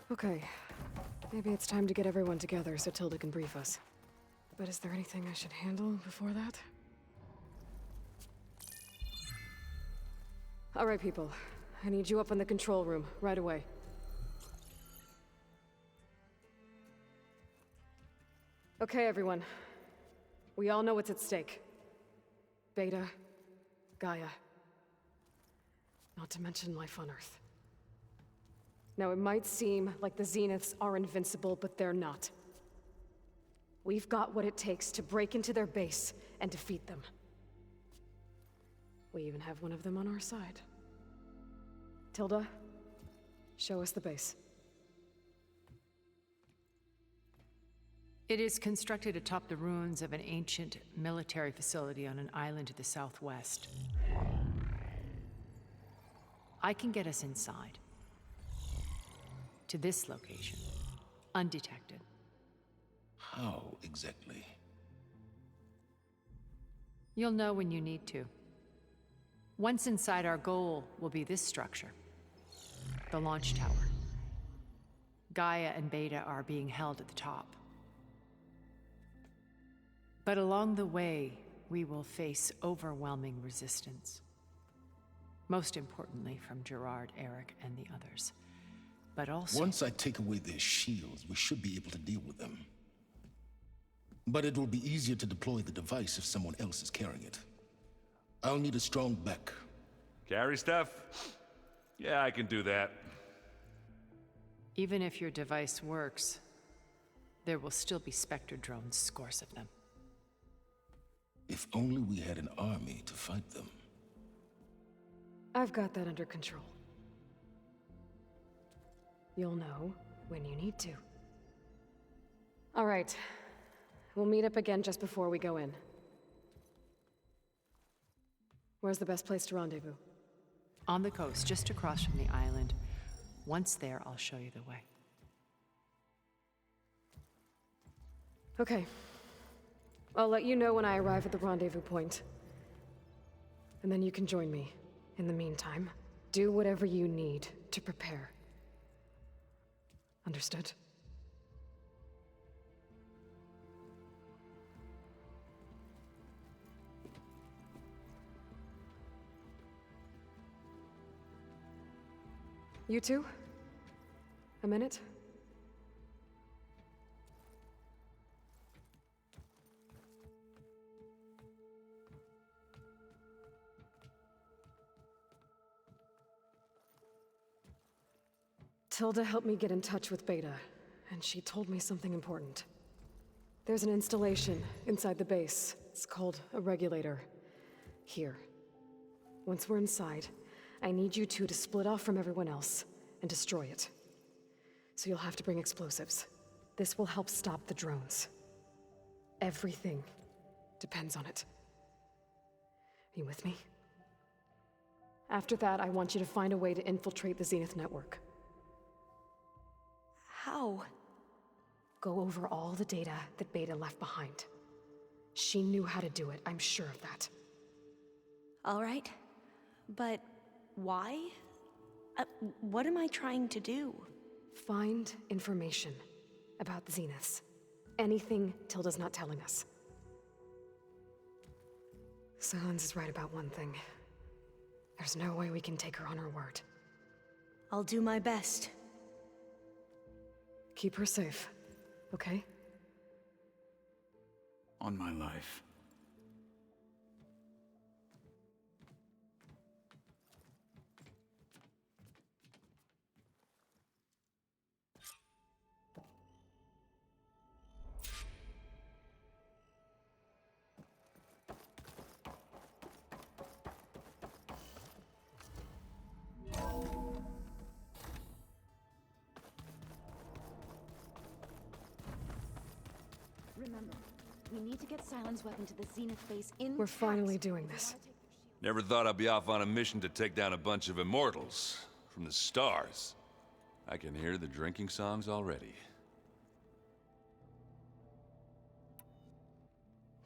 Okay. Maybe it's time to get everyone together so Tilda can brief us. But is there anything I should handle before that? Alright, people. I need you up in the control room, right away. Okay, everyone. We all know what's at stake. Beta, Gaia. Not to mention life on Earth. Now, it might seem like the Zeniths are invincible, but they're not. We've got what it takes to break into their base and defeat them. We even have one of them on our side. Tilda, show us the base. It is constructed atop the ruins of an ancient military facility on an island to the southwest. I can get us inside. To this location, undetected. How exactly? You'll know when you need to. Once inside, our goal will be this structure. The launch tower. Gaia and Beta are being held at the top. But along the way, we will face overwhelming resistance. Most importantly from Gerard, Eric, and the others. But also... Once I take away their shields, we should be able to deal with them. But it will be easier to deploy the device if someone else is carrying it. I'll need a strong back. Carry stuff? Yeah, I can do that. Even if your device works, there will still be Spectre drones, scores of them. If only we had an army to fight them. I've got that under control. You'll know when you need to. All right. We'll meet up again just before we go in. Where's the best place to rendezvous? On the coast, just across from the island. Once there, I'll show you the way. Okay. I'll let you know when I arrive at the rendezvous point. And then you can join me. In the meantime, do whatever you need to prepare. Understood? You two? A minute? Tilda helped me get in touch with Beta, and she told me something important. There's an installation inside the base. It's called a regulator. Here. Once we're inside, I need you two to split off from everyone else and destroy it. So you'll have to bring explosives. This will help stop the drones. Everything depends on it. Are you with me? After that, I want you to find a way to infiltrate the Zenith network. How? Go over all the data that Beta left behind. She knew how to do it, I'm sure of that. All right. But why? What am I trying to do? Find information about the Zeniths. Anything Tilda's not telling us. Sylens is right about one thing. There's no way we can take her on her word. I'll do my best. Keep her safe, okay? On my life. Remember, we need to get Sylens' weapon to the Zenith base in We're finally doing this. Never thought I'd be off on a mission to take down a bunch of immortals from the stars. I can hear the drinking songs already.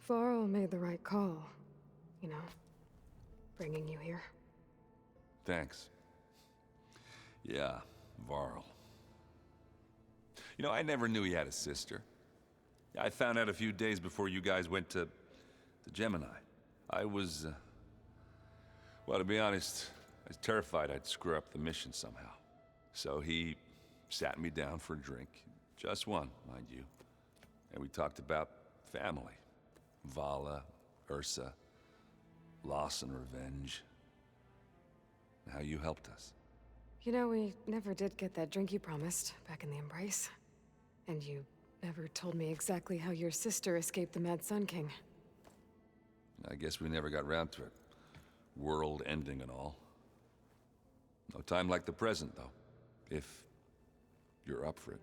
Varl made the right call. You know, bringing you here. Thanks. Yeah, Varl. You know, I never knew he had a sister. I found out a few days before you guys went to Gemini. I was, well, to be honest, I was terrified I'd screw up the mission somehow. So he sat me down for a drink. Just one, mind you. And we talked about family. Vala, Ursa, loss and revenge. And how you helped us. You know, we never did get that drink you promised back in the Embrace. And you never told me exactly how your sister escaped the Mad Sun King. I guess we never got round to it. World ending and all. No time like the present, though. If you're up for it.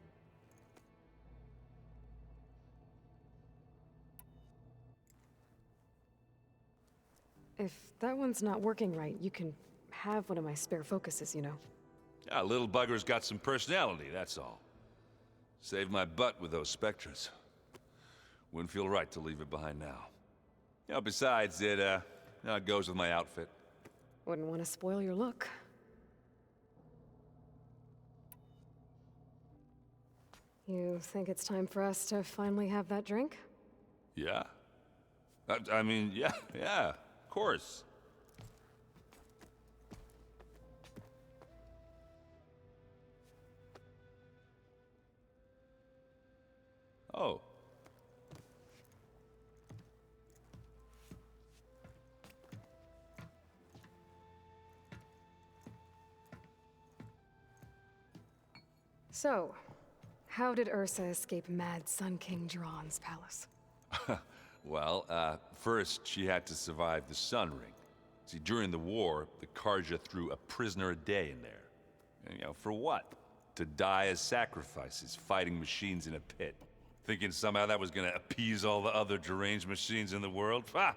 If that one's not working right, you can have one of my spare focuses, you know. Yeah, little bugger's got some personality, that's all. Saved my butt with those Spectres. Wouldn't feel right to leave it behind now. You know, besides, it goes with my outfit. Wouldn't want to spoil your look. You think it's time for us to finally have that drink? Yeah. I mean, yeah, of course. Oh. So, how did Ursa escape Mad Sun King Jiran's palace? Well, first she had to survive the Sun Ring. See, during the war, the Carja threw a prisoner a day in there. And, you know, for what? To die as sacrifices, fighting machines in a pit. Thinking somehow that was gonna appease all the other deranged machines in the world? Ha!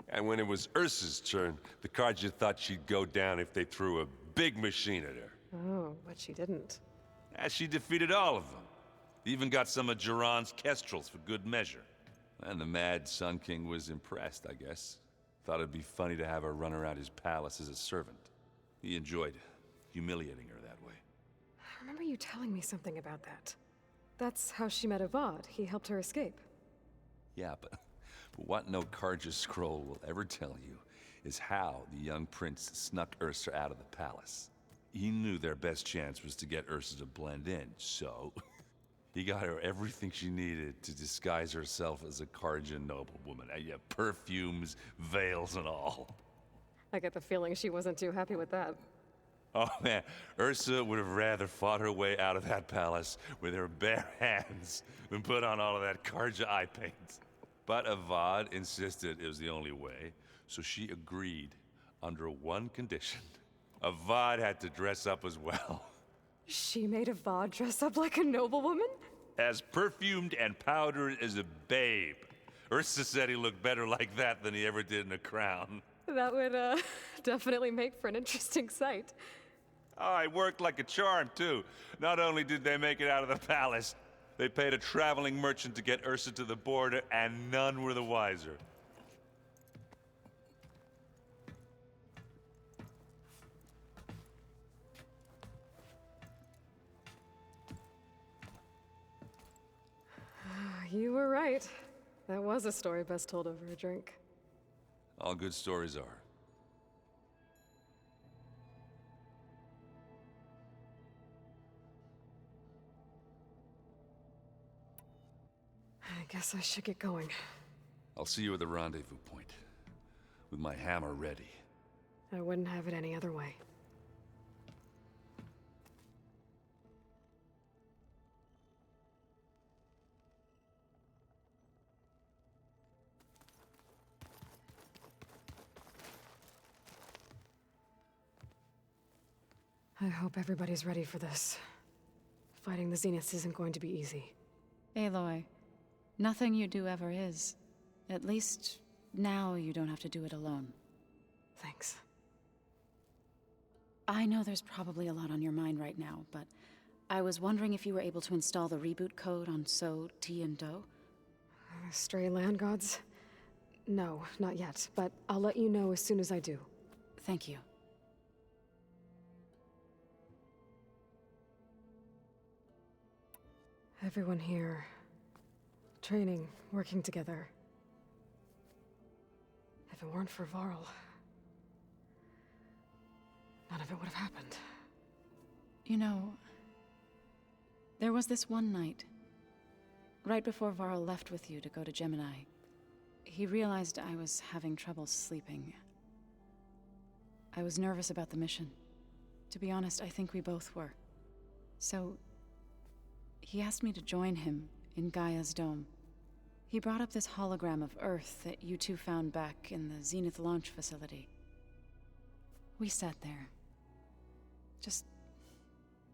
And when it was Ursa's turn, the Carja thought she'd go down if they threw a big machine at her. Oh, but she didn't. And she defeated all of them. Even got some of Jiran's Kestrels for good measure. And the Mad Sun King was impressed, I guess. Thought it'd be funny to have her run around his palace as a servant. He enjoyed humiliating her that way. I remember you telling me something about that. That's how she met Avad. He helped her escape. Yeah, but what no Carja scroll will ever tell you is how the young prince snuck Ursa out of the palace. He knew their best chance was to get Ursa to blend in, so he got her everything she needed to disguise herself as a Carja noblewoman. Yeah, perfumes, veils, and all. I get the feeling she wasn't too happy with that. Oh man, Ursa would have rather fought her way out of that palace with her bare hands than put on all of that Carja eye paint. But Avad insisted it was the only way, so she agreed under one condition. Avad had to dress up as well. She made Avad dress up like a noblewoman? As perfumed and powdered as a babe. Ursa said he looked better like that than he ever did in a crown. That would, definitely make for an interesting sight. Oh, it worked like a charm, too. Not only did they make it out of the palace, they paid a traveling merchant to get Ursa to the border, and none were the wiser. You were right. That was a story best told over a drink. All good stories are. I guess I should get going. I'll see you at the rendezvous point, with my hammer ready. I wouldn't have it any other way. I hope everybody's ready for this. Fighting the Zeniths isn't going to be easy. Aloy, nothing you do ever is. At least, now you don't have to do it alone. Thanks. I know there's probably a lot on your mind right now, but I was wondering if you were able to install the reboot code on So, T, and Do? Stray land gods? No, not yet, but I'll let you know as soon as I do. Thank you. Everyone here. Training, working together. If it weren't for Varl, none of it would have happened. You know, there was this one night, right before Varl left with you to go to Gemini. He realized I was having trouble sleeping. I was nervous about the mission. To be honest, I think we both were. So, he asked me to join him in Gaia's dome. He brought up this hologram of Earth that you two found back in the Zenith launch facility. We sat there, just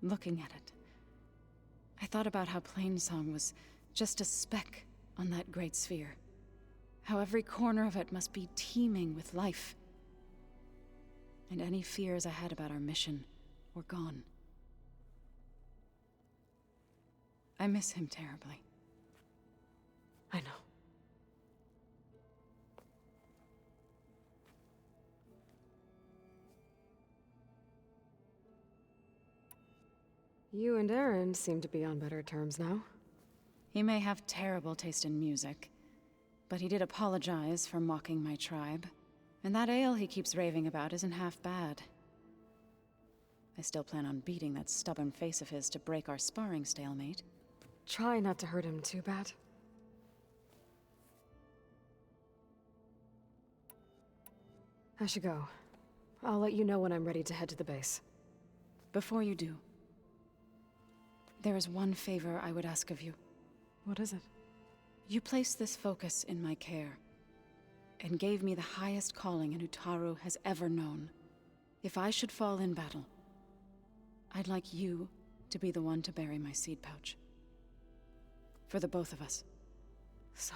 looking at it. I thought about how Plainsong was just a speck on that great sphere. How every corner of it must be teeming with life. And any fears I had about our mission were gone. I miss him terribly. I know. You and Aaron seem to be on better terms now. He may have terrible taste in music, but he did apologize for mocking my tribe. And that ale he keeps raving about isn't half bad. I still plan on beating that stubborn face of his to break our sparring stalemate. Try not to hurt him too bad. I should go. I'll let you know when I'm ready to head to the base. Before you do, there is one favor I would ask of you. What is it? You placed this focus in my care, and gave me the highest calling an Utaru has ever known. If I should fall in battle, I'd like you to be the one to bury my seed pouch. For the both of us. So,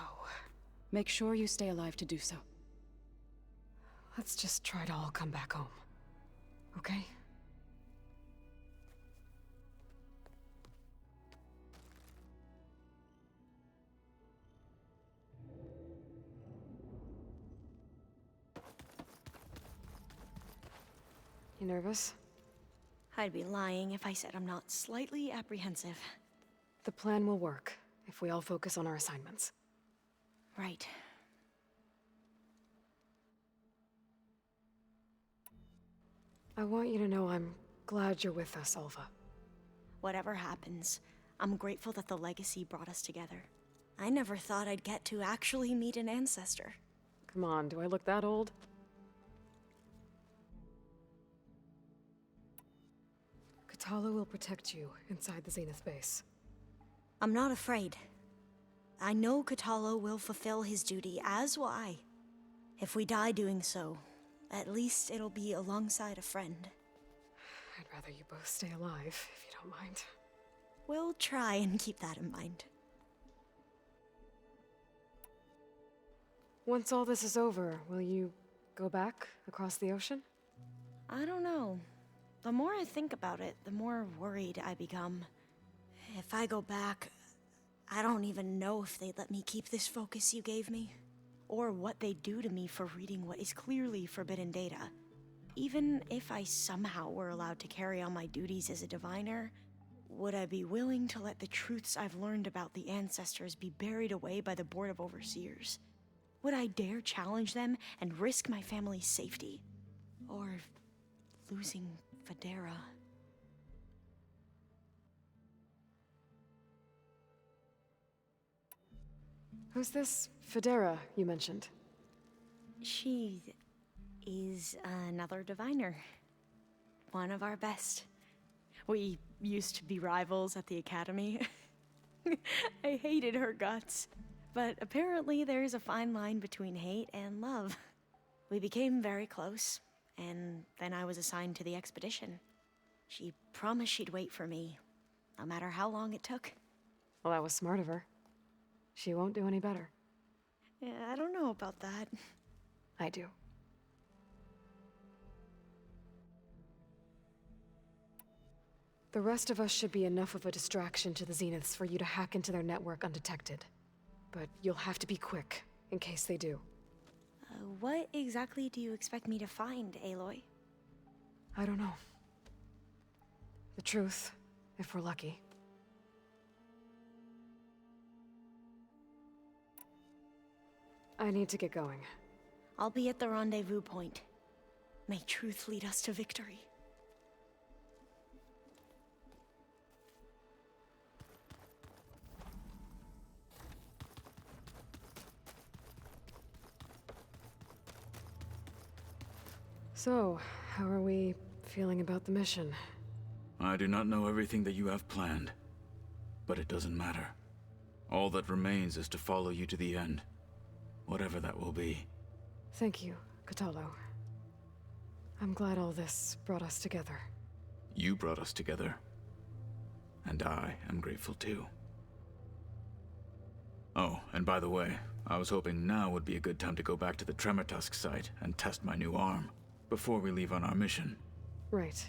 Make sure you stay alive to do so. let's just try to all come back home. Okay? You nervous? I'd be lying if I said I'm not slightly apprehensive. The plan will work if we all focus on our assignments. Right. I want you to know I'm glad you're with us, Alva. Whatever happens, I'm grateful that the legacy brought us together. I never thought I'd get to actually meet an ancestor. Come on, do I look that old? Katala will protect you inside the Zenith base. I'm not afraid. I know Katalo will fulfill his duty, as will I. If we die doing so, at least it'll be alongside a friend. I'd rather you both stay alive, if you don't mind. We'll try and keep that in mind. Once all this is over, will you go back across the ocean? I don't know. The more I think about it, the more worried I become. If I go back, I don't even know if they'd let me keep this focus you gave me, or what they'd do to me for reading what is clearly forbidden data. Even if I somehow were allowed to carry on my duties as a diviner, would I be willing to let the truths I've learned about the ancestors be buried away by the Board of Overseers? Would I dare challenge them and risk my family's safety? Or losing Federa? Who's this Federa you mentioned? She is another diviner. One of our best. We used to be rivals at the academy. I hated her guts. But apparently there's a fine line between hate and love. We became very close, and then I was assigned to the expedition. She promised she'd wait for me, no matter how long it took. Well, that was smart of her. She won't do any better. Yeah, I don't know about that. I do. The rest of us should be enough of a distraction to the Zeniths for you to hack into their network undetected. But you'll have to be quick, in case they do. What exactly do you expect me to find, Aloy? I don't know. The truth, if we're lucky. I need to get going. I'll be at the rendezvous point. May truth lead us to victory. So, how are we feeling about the mission? I do not know everything that you have planned, but it doesn't matter. All that remains is to follow you to the end, whatever that will be. Thank you, Kotallo. I'm glad all this brought us together. You brought us together, and I am grateful too. Oh, and by the way, I was hoping now would be a good time to go back to the Tremortusk site and test my new arm, before we leave on our mission. Right.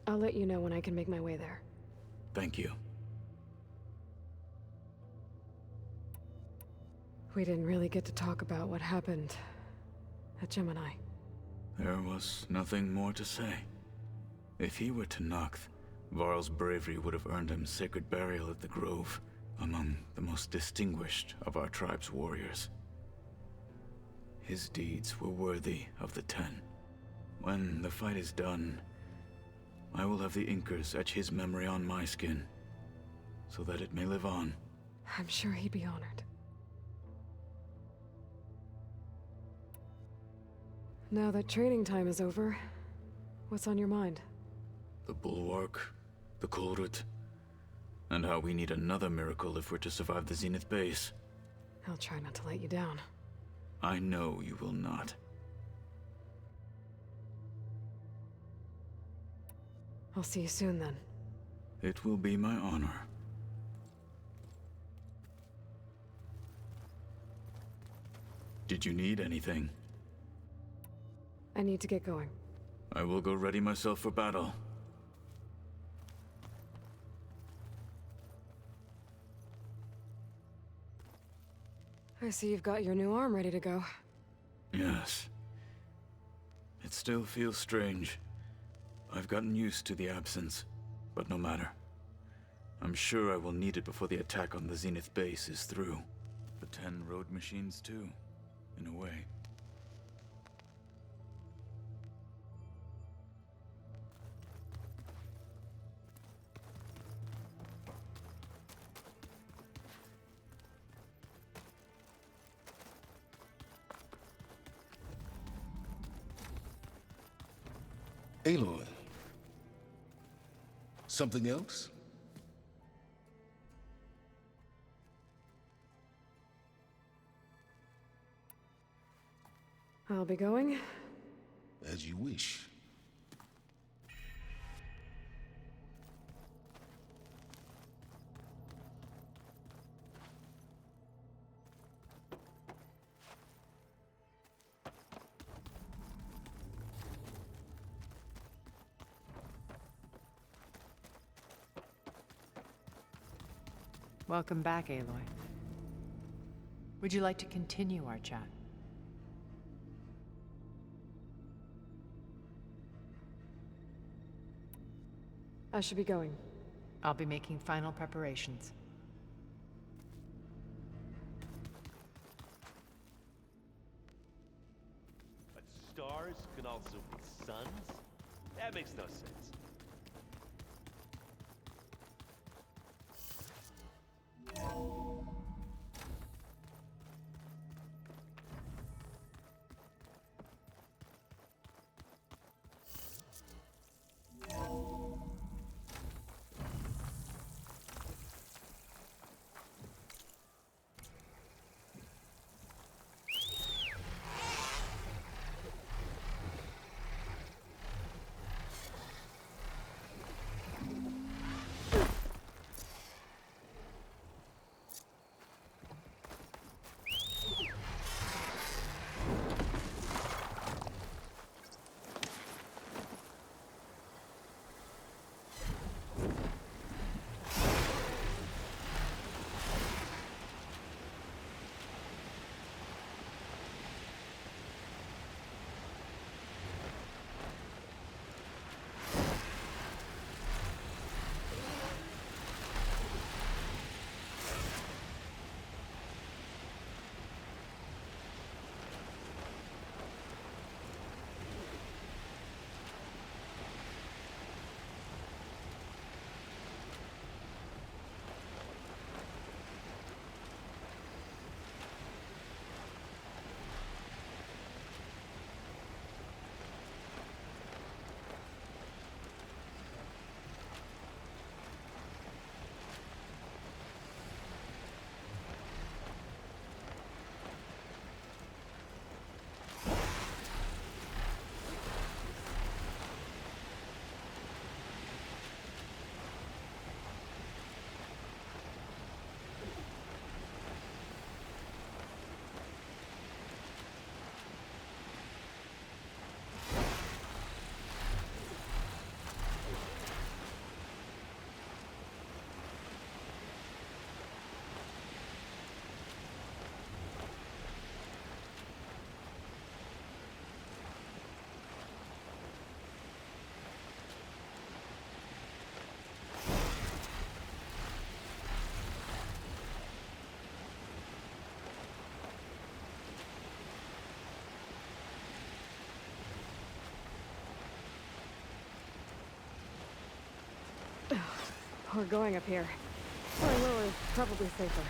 I'll let you know when I can make my way there. Thank you. We didn't really get to talk about what happened at Gemini. There was nothing more to say. If he were to Noct, Varl's bravery would have earned him sacred burial at the Grove, among the most distinguished of our tribe's warriors. His deeds were worthy of the Ten. When the fight is done, I will have the Inkers etch his memory on my skin, so that it may live on. I'm sure he'd be honored. Now that training time is over, what's on your mind? The Bulwark, the Kulrut, and how we need another miracle if we're to survive the Zenith base. I'll try not to let you down. I know you will not. I'll see you soon then. It will be my honor. Did you need anything? I need to get going. I will go ready myself for battle. I see you've got your new arm ready to go. Yes. It still feels strange. I've gotten used to the absence, but no matter. I'm sure I will need it before the attack on the Zenith base is through. The 10 road machines too, in a way. Aloy. Something else? I'll be going. As you wish. Welcome back, Aloy. Would you like to continue our chat? I should be going. I'll be making final preparations. But stars can also be suns? That makes no sense. We're going up here. Going lower is probably safer.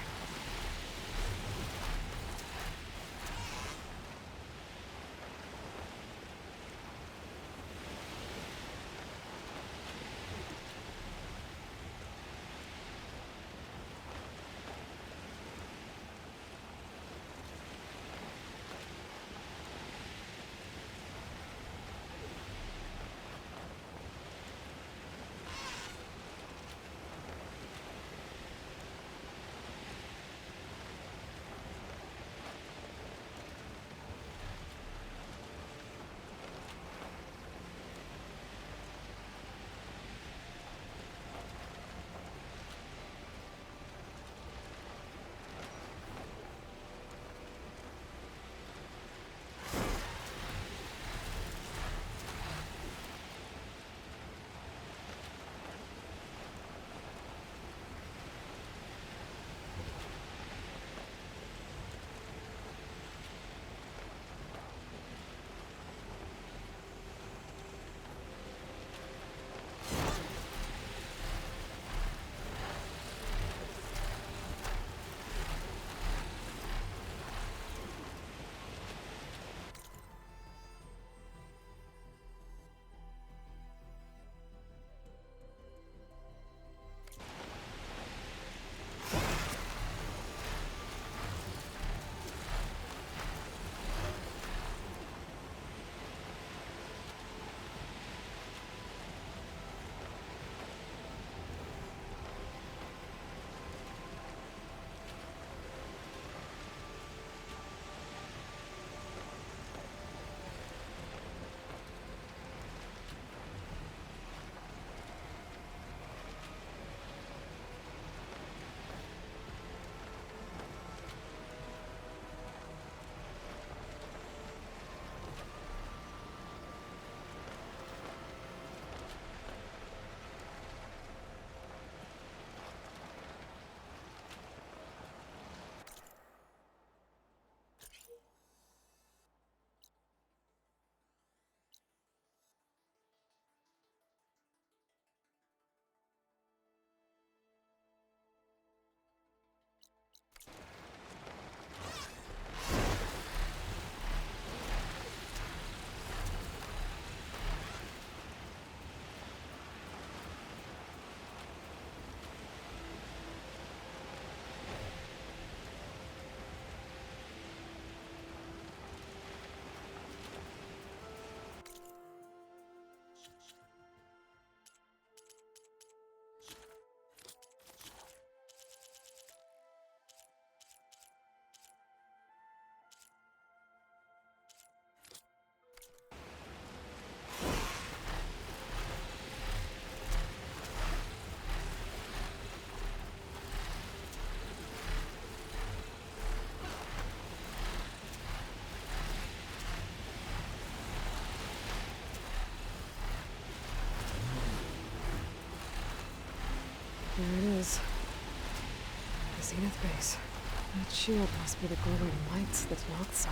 There it is. The Zenith base. That shield must be the glowing lights that Noct saw.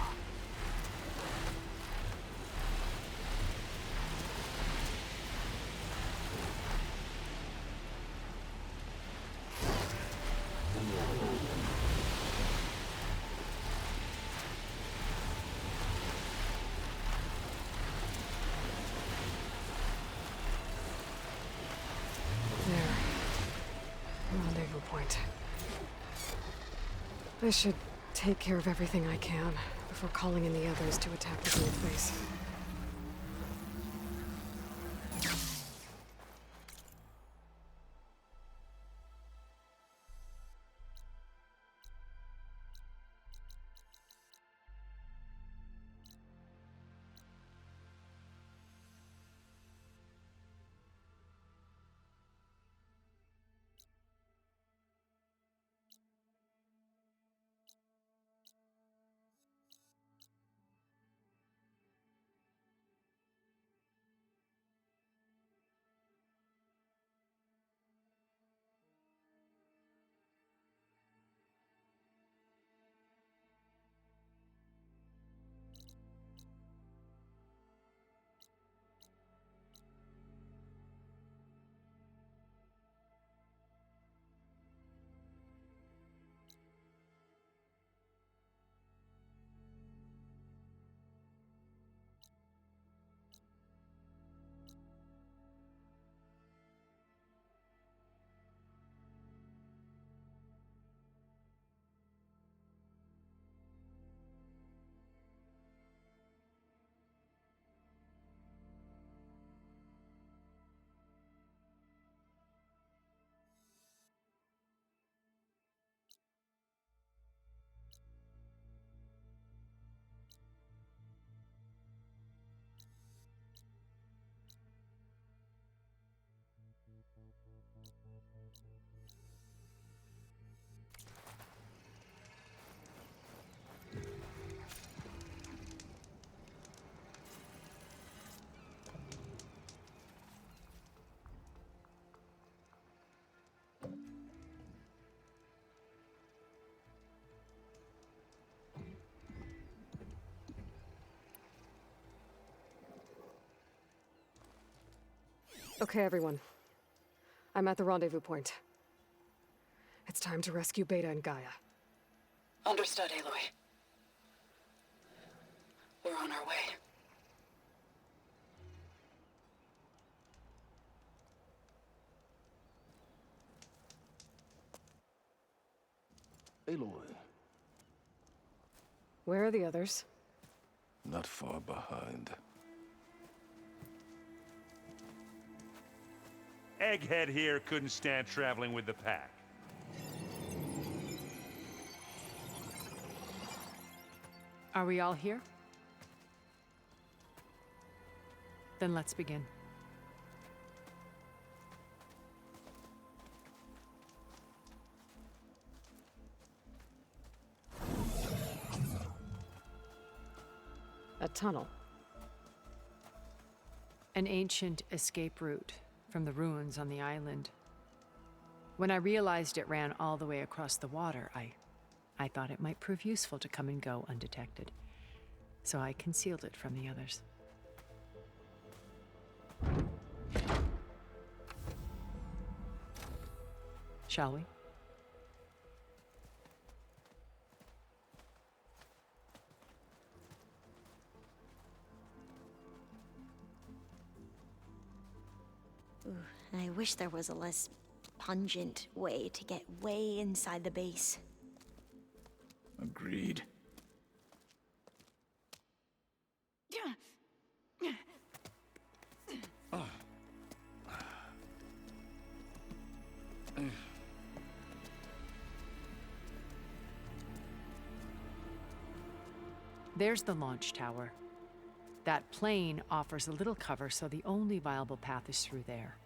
Rendezvous point. I should take care of everything I can before calling in the others to attack the Zenith base. Okay, everyone. I'm at the rendezvous point. It's time to rescue Beta and Gaia. Understood, Aloy. We're on our way. Aloy, Where are the others? not far behind. Egghead here couldn't stand traveling with the pack. Are we all here? Then let's begin. A tunnel. An ancient escape route from the ruins on the island. When I realized it ran all the way across the water, I thought it might prove useful to come and go undetected. So I concealed it from the others. Shall we? I wish there was a less pungent way to get way inside the base. Agreed. There's the launch tower. That plane offers a little cover, so the only viable path is through there.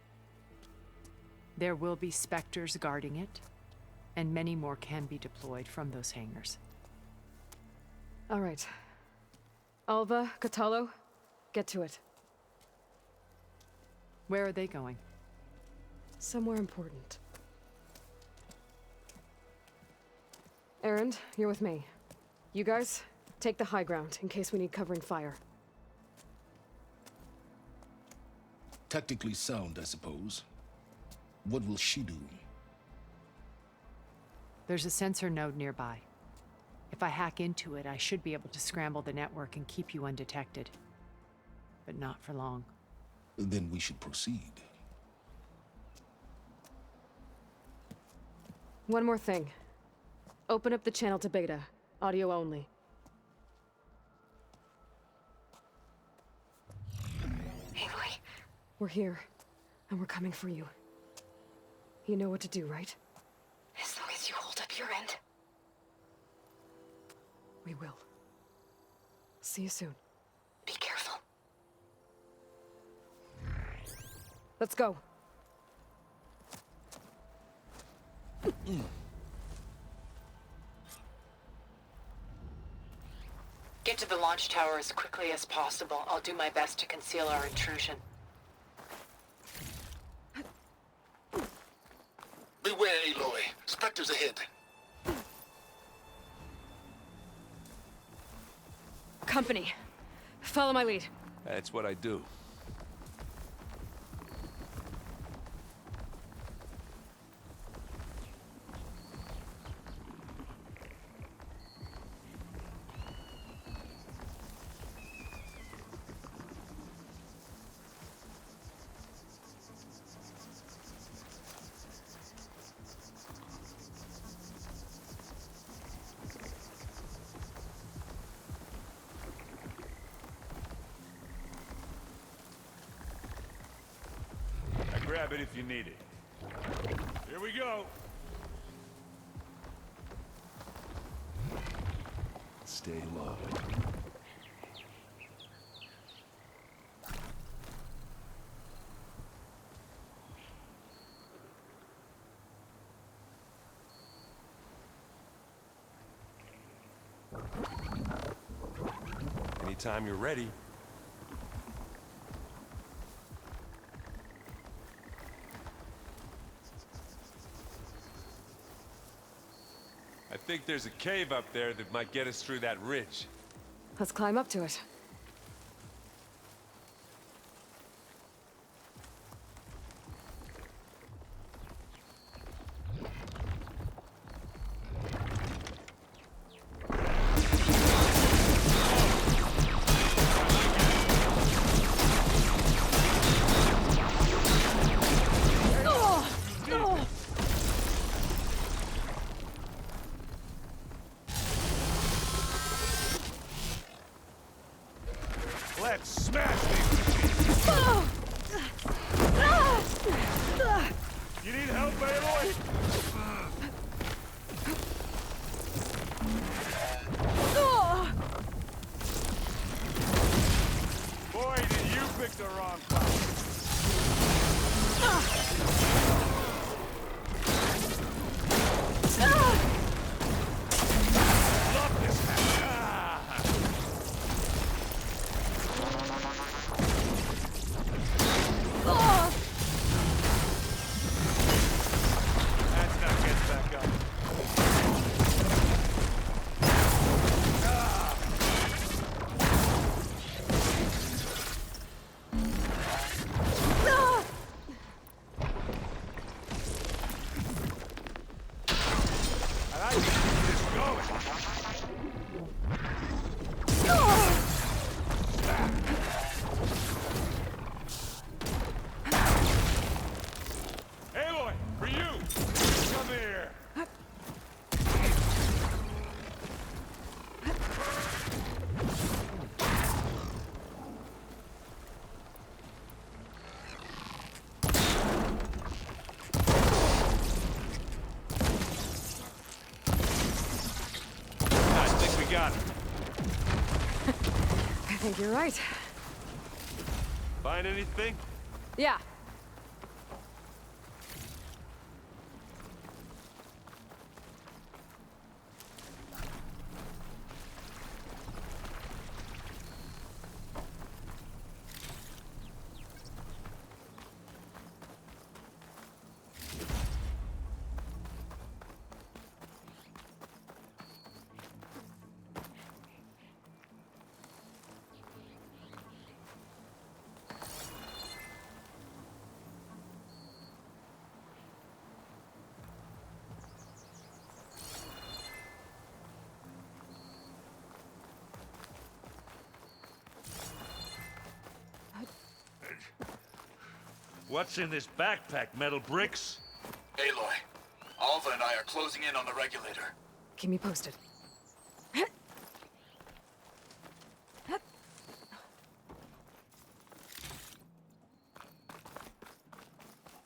There will be Spectres guarding it, and many more can be deployed from those hangars. All right. Alva, Catalo, get to it. Where are they going? Somewhere important. Erend, you're with me. You guys, take the high ground in case we need covering fire. Tactically sound, I suppose. What will she do? There's a sensor node nearby. If I hack into it, I should be able to scramble the network and keep you undetected. But not for long. Then we should proceed. One more thing. Open up the channel to Beta. Audio only. Aloy, we're here, and we're coming for you. You know what to do, right? As long as you hold up your end. We will. See you soon. Be careful. Let's go. Get to the launch tower as quickly as possible. I'll do my best to conceal our intrusion. Beware, Aloy. Spectres ahead. Company. Follow my lead. That's what I do. Grab it if you need it. Here we go. Stay low. Anytime you're ready. I think there's a cave up there that might get us through that ridge. Let's climb up to it. Let's smash these machines! You need help, Aloy? Boy, did you pick the wrong fight. Love this hat. That's not getting back up. I like to keep this going. Aloy, for you! Come here! I think we got it. I think you're right. Find anything? Yeah. What's in this backpack, metal bricks? Aloy, Alva and I are closing in on the regulator. Keep me posted.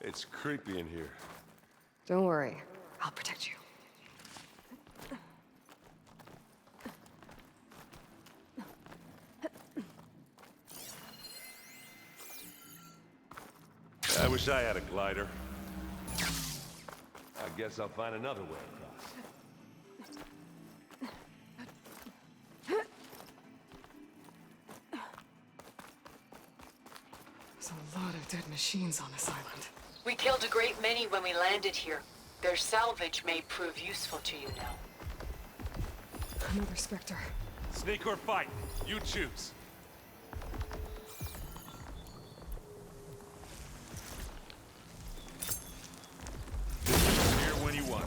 It's creepy in here. Don't worry. I'll protect you. I wish I had a glider. I guess I'll find another way across. There's a lot of dead machines on this island. We killed a great many when we landed here. Their salvage may prove useful to you now. Another Spectre. Sneak or fight, you choose. Here when you want.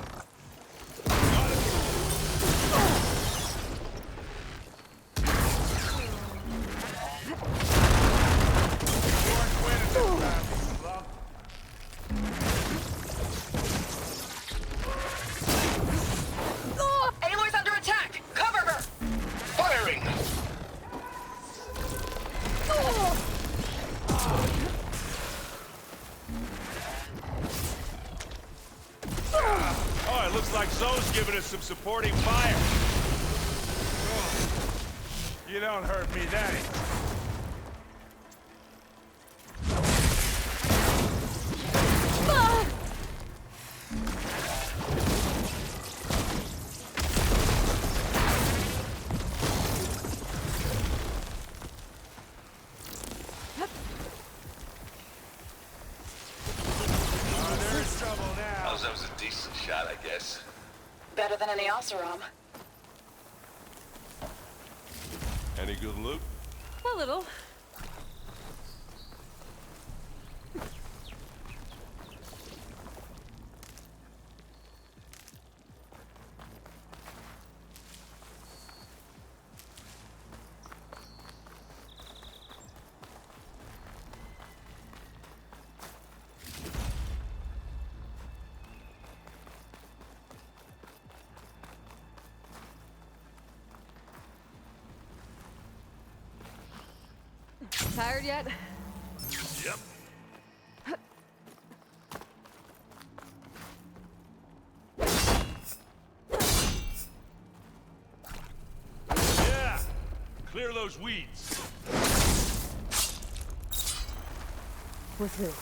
Aloy's under attack! Cover her! Firing! Oh, it looks like Zoe's giving us some supporting fire. Oh, you don't hurt me that easy. There's trouble now. That was a decent shot, I guess. Better than any Oseram. Any good loot? A little. Tired yet? Yep. Yeah! Clear those weeds. We're through.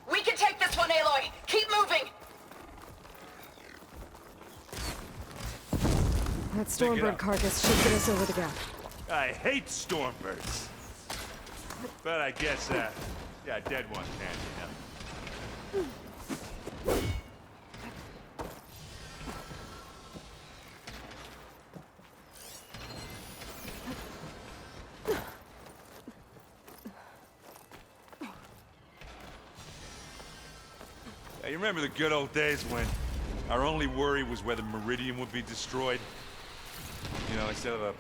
We can take this one, Aloy! Keep moving! That Pick it Stormbird up. carcass should get us over the gap. I hate stormbirds. But I guess, yeah, dead ones can, you know. Yeah, you remember the good old days when our only worry was whether Meridian would be destroyed? You know, instead of a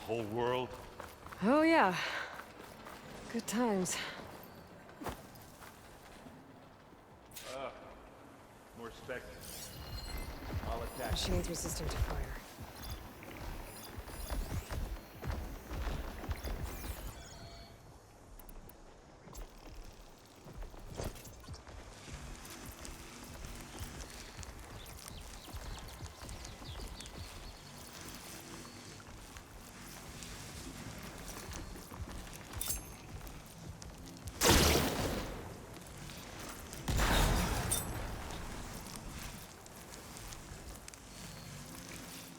whole world? Oh, yeah. Good times. More specters. I'll attack. Machines resistant to fire.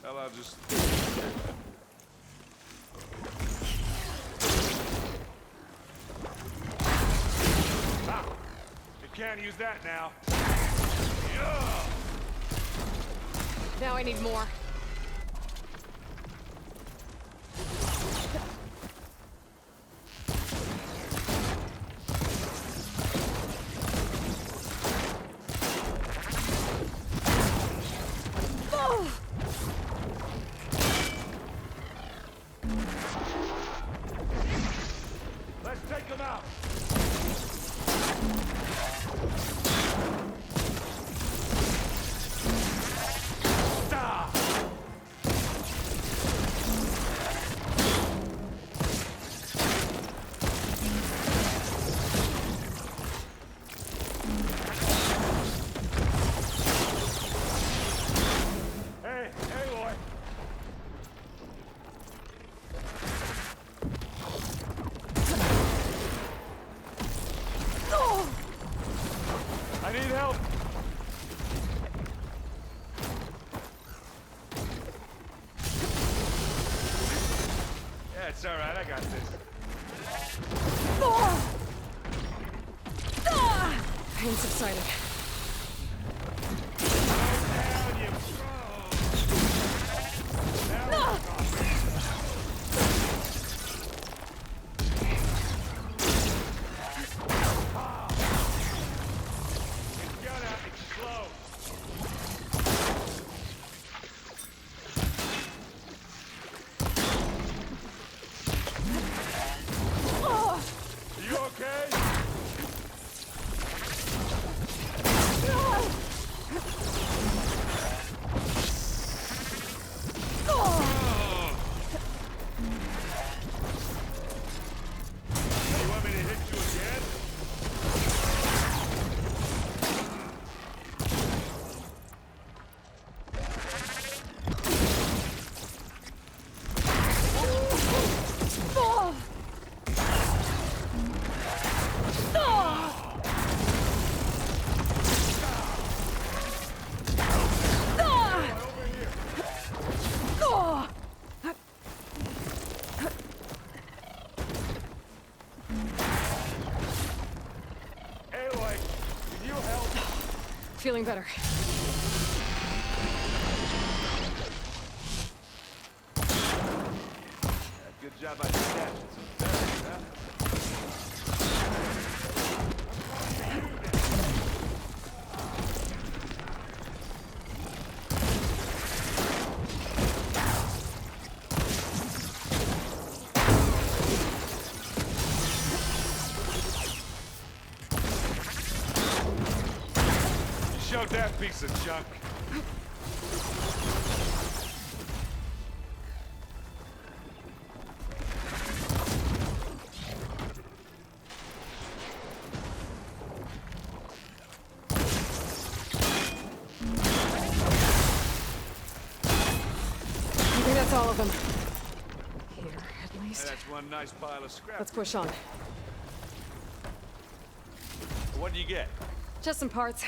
Well, I'll just... Ah! You can't use that now. Yeah! Now I need more. Let's take them out! Stop! Hey, Aloy! I need help! Yeah, it's alright, I got this. Pain subsided. Down, you Now we're gone. It's gonna explode. You okay? You want me to hit you again? Aloy, can you help? Feeling better. Good job I catching some berries, huh? You showed that piece of junk. least. That's one nice pile of scrap. Let's push on. What do you get? Just some parts.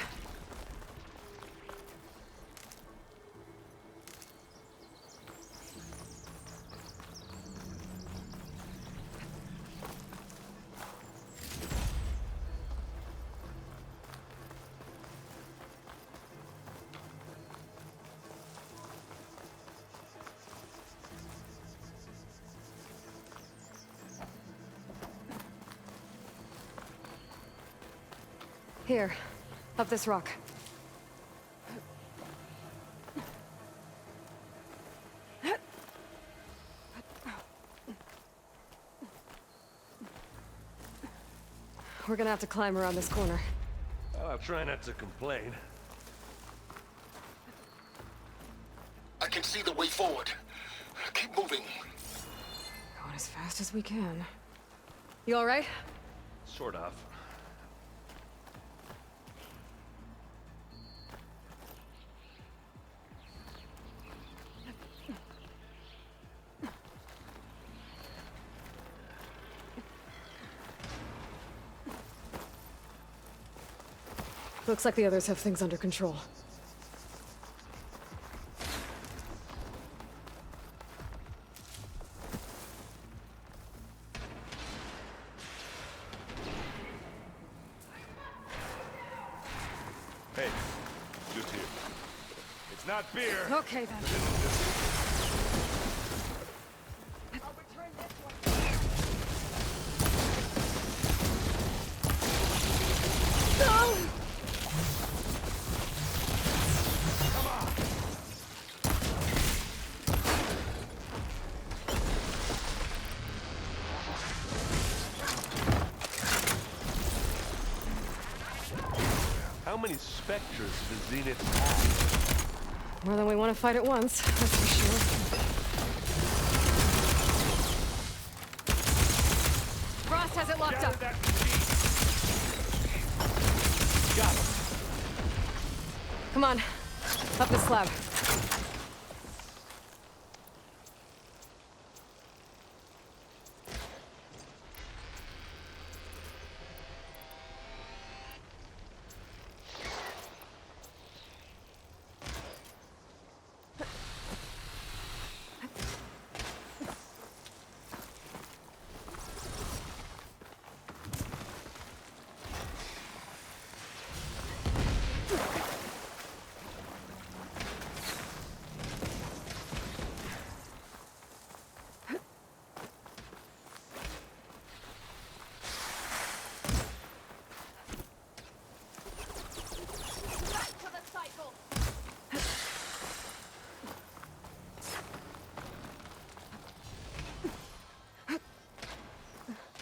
Here, up this rock. We're gonna have to climb around this corner. I'll try not to complain. I can see the way forward. Keep moving. Going as fast as we can. You all right? Sort of. Looks like the others have things under control. Hey, just here. It's not beer. Okay then. No! How many specters does Zenith have? More than we want to fight at once, that's for sure. Ross has it locked up. Gather that machine. Got him. Come on, up the slab.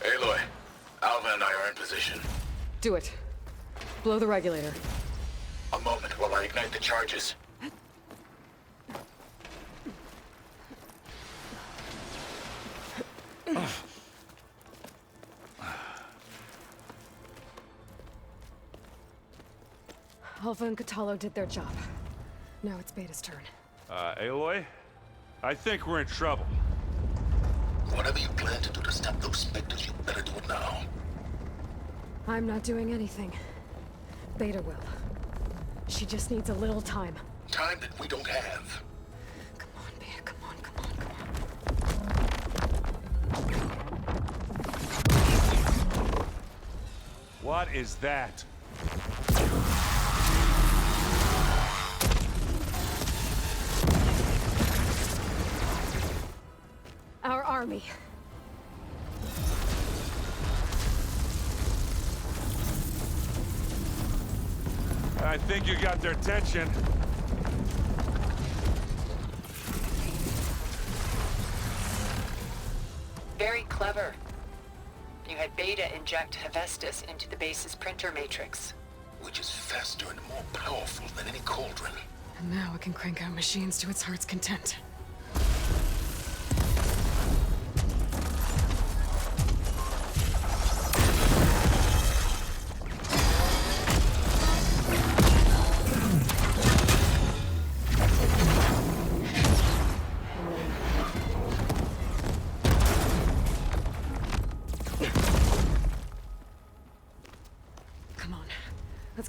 Aloy, Alva and I are in position. Do it. Blow the regulator. A moment while I ignite the charges. Alva and Kotallo did their job. Now it's Beta's turn. Aloy? I think we're in trouble. Whatever you plan to do to stop those specters, you better do it now. I'm not doing anything. Beta will. She just needs a little time. Time that we don't have. Come on, Beta, come on, come on, come on. What is that? Our army. I think you got their attention. Very clever. You had Beta inject Hephaestus into the base's printer matrix. Which is faster and more powerful than any cauldron. And now it can crank out machines to its heart's content.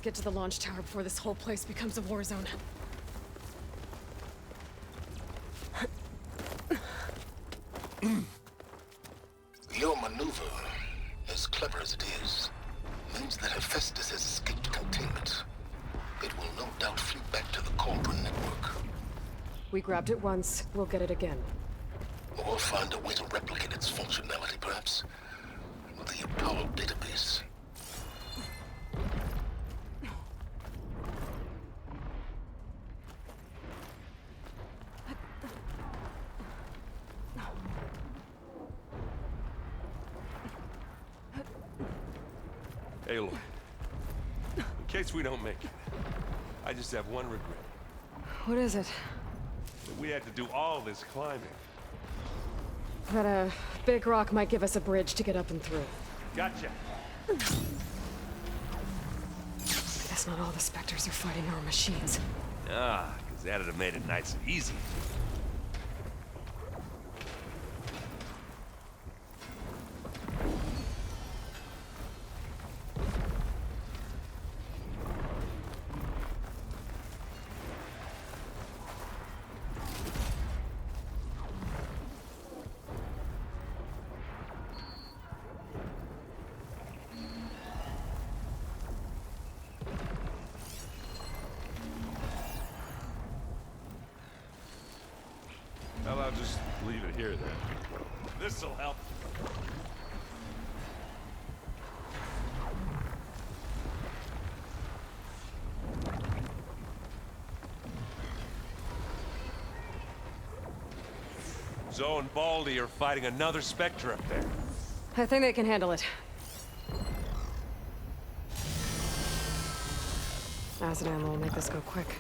get to the launch tower before this whole place becomes a war zone. Your maneuver, as clever as it is, means that Hephaestus has escaped containment. It will no doubt flee back to the Cauldron network. We grabbed it once, we'll get it again. Or find a way to replicate its functionality, perhaps. The Apollo database. Aloy, in case we don't make it, I just have one regret. What is it? That we had to do all this climbing. That a big rock might give us a bridge to get up and through. Gotcha. I guess not all the Spectres are fighting our machines. Ah, because that'd have made it nice and easy. Well, I'll just leave it here then. This'll help. Zoe and Baldy are fighting another Spectre up there. I think they can handle it. Acid ammo will make this go quick.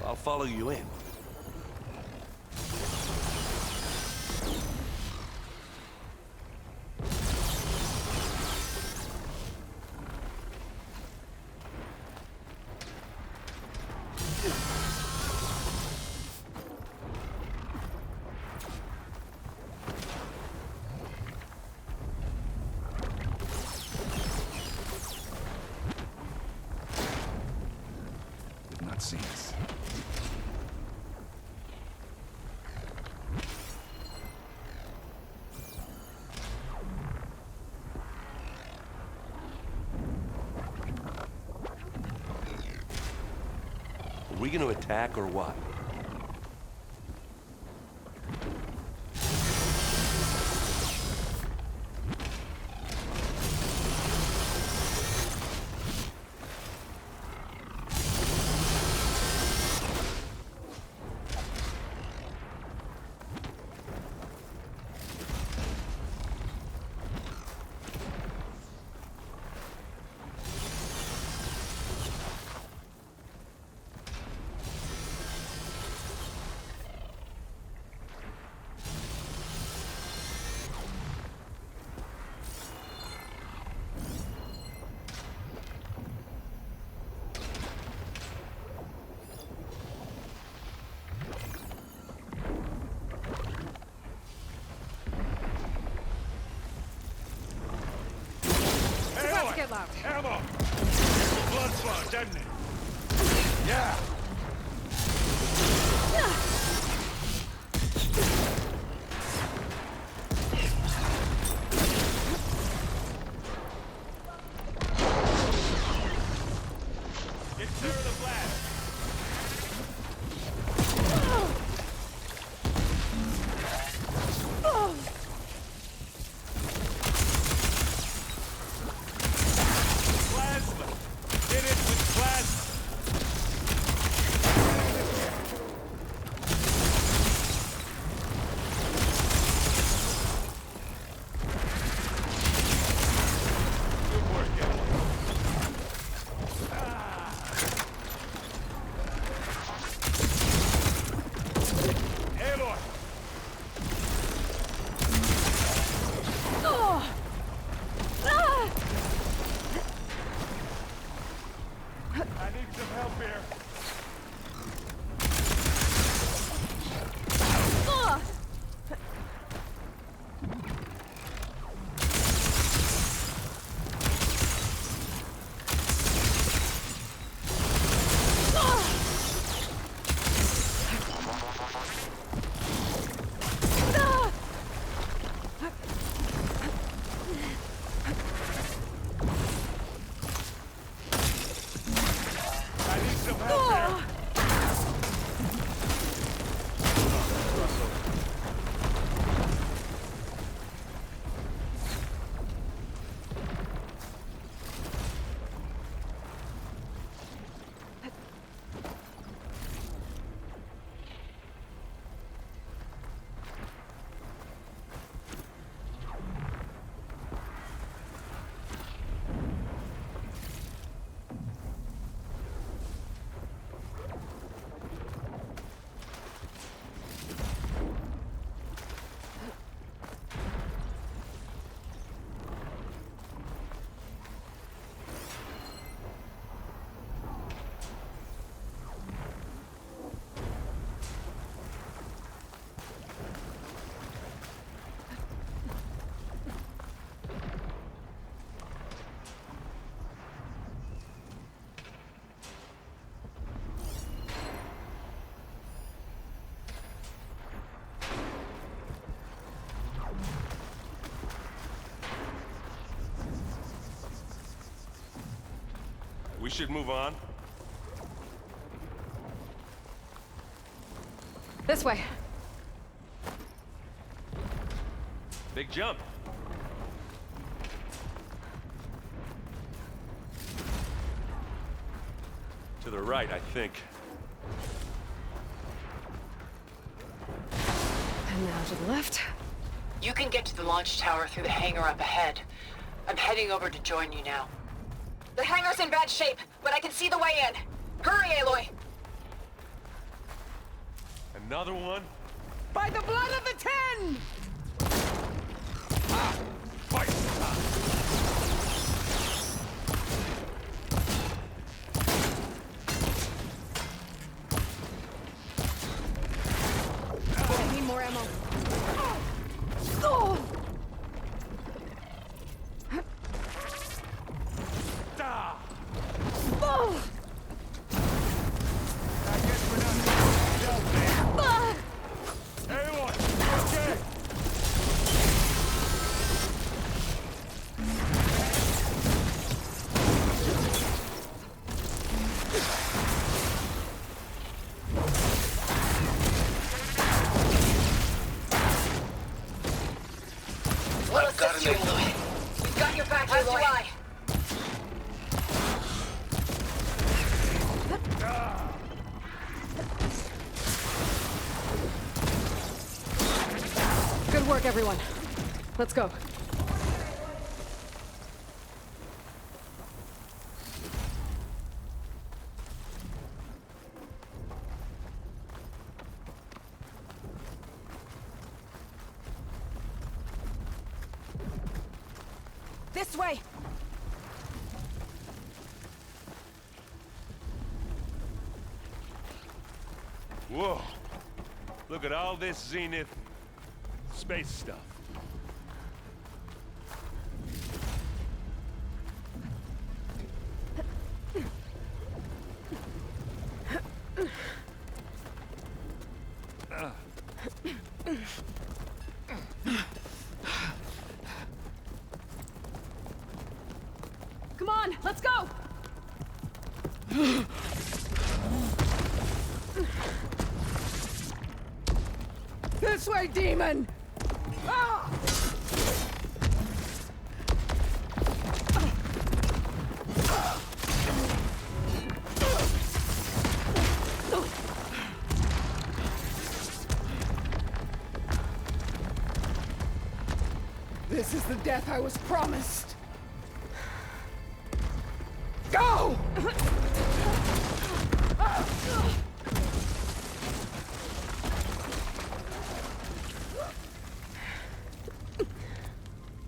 I'll follow you in. Did not see us. Are we gonna attack or what? Get loud. Ammo! Blood flow, doesn't it? Yeah! Get clear of the blast! Plasma! Hit it with plasma! We should move on. This way. Big jump. To the right, I think. And now to the left. You can get to the launch tower through the hangar up ahead. I'm heading over to join you now. The hangar's in bad shape, but I can see the way in. Hurry, Aloy! Another one? By the blood of the Ten! Fight! I need more ammo. We'll assist you, Aloy. We've got your back, As do Aloy. I. Good work, everyone. Let's go. This way! Whoa. Look at all this Zenith space stuff. Come on, let's go! This way, demon! Ah! This is the death I was promised. Go!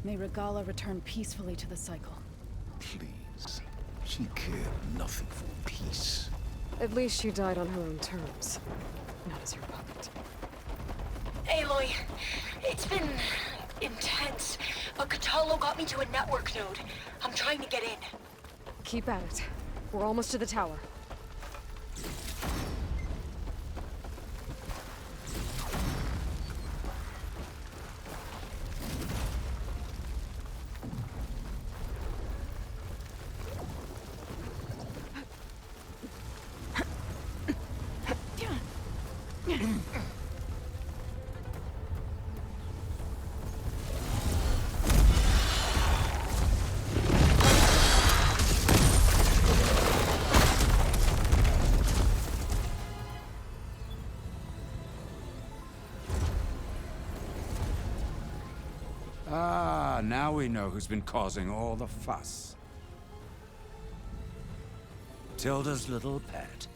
May Regala return peacefully to the cycle. Please. She cared nothing for peace. At least she died on her own terms, not as your puppet. Aloy, it's been intense, but Kotallo got me to a network node. I'm trying to get in. Keep at it. We're almost to the tower. Ah, now we know who's been causing all the fuss. Tilda's little pet.